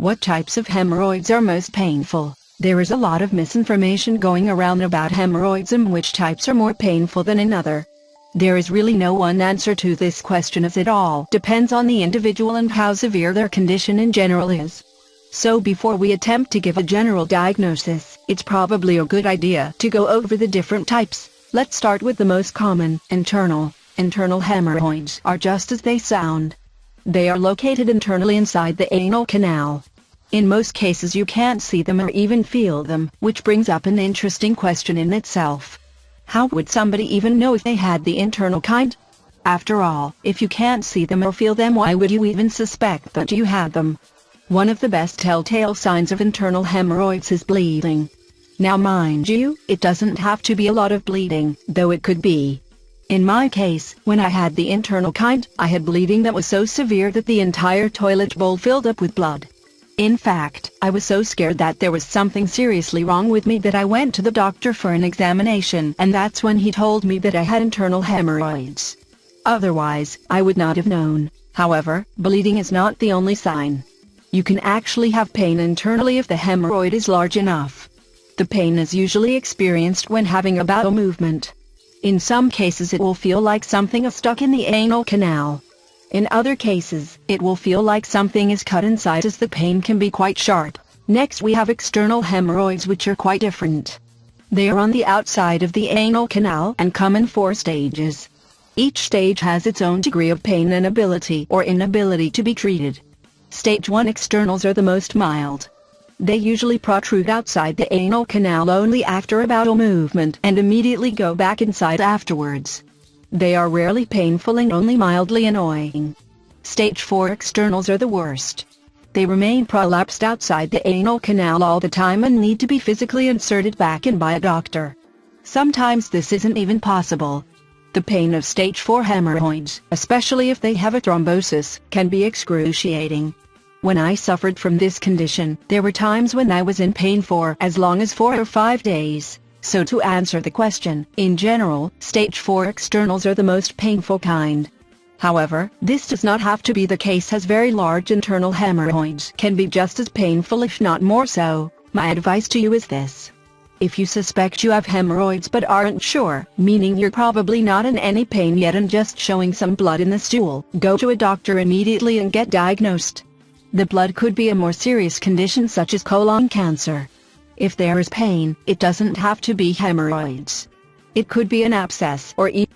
What types of hemorrhoids are most painful? There is a lot of misinformation going around about hemorrhoids and which types are more painful than another. There is really no one answer to this question, as it all depends on the individual and how severe their condition in general is. So before we attempt to give a general diagnosis, it's probably a good idea to go over the different types. Let's start with the most common, internal. Internal hemorrhoids are just as they sound. They are located internally inside the anal canal. In most cases you can't see them or even feel them, which brings up an interesting question in itself. How would somebody even know if they had the internal kind? After all, if you can't see them or feel them, why would you even suspect that you had them? One of the best telltale signs of internal hemorrhoids is bleeding. Now mind you, it doesn't have to be a lot of bleeding, though it could be. In my case, when I had the internal kind, I had bleeding that was so severe that the entire toilet bowl filled up with blood. In fact, I was so scared that there was something seriously wrong with me that I went to the doctor for an examination, and that's when he told me that I had internal hemorrhoids. Otherwise, I would not have known. However, bleeding is not the only sign. You can actually have pain internally if the hemorrhoid is large enough. The pain is usually experienced when having a bowel movement. In some cases it will feel like something is stuck in the anal canal. In other cases, it will feel like something is cut inside, as the pain can be quite sharp. Next we have external hemorrhoids, which are quite different. They are on the outside of the anal canal and come in 4 stages. Each stage has its own degree of pain and ability or inability to be treated. Stage 1 externals are the most mild. They usually protrude outside the anal canal only after a bowel movement and immediately go back inside afterwards. They are rarely painful and only mildly annoying. Stage 4 externals are the worst. They remain prolapsed outside the anal canal all the time and need to be physically inserted back in by a doctor. Sometimes this isn't even possible. The pain of stage 4 hemorrhoids, especially if they have a thrombosis, can be excruciating. When I suffered from this condition, there were times when I was in pain for as long as 4 or 5 days. So to answer the question, in general, stage 4 externals are the most painful kind. However, this does not have to be the case, as very large internal hemorrhoids can be just as painful, if not more so. My advice to you is this. If you suspect you have hemorrhoids but aren't sure, meaning you're probably not in any pain yet and just showing some blood in the stool, go to a doctor immediately and get diagnosed. The blood could be a more serious condition such as colon cancer. If there is pain, it doesn't have to be hemorrhoids. It could be an abscess or even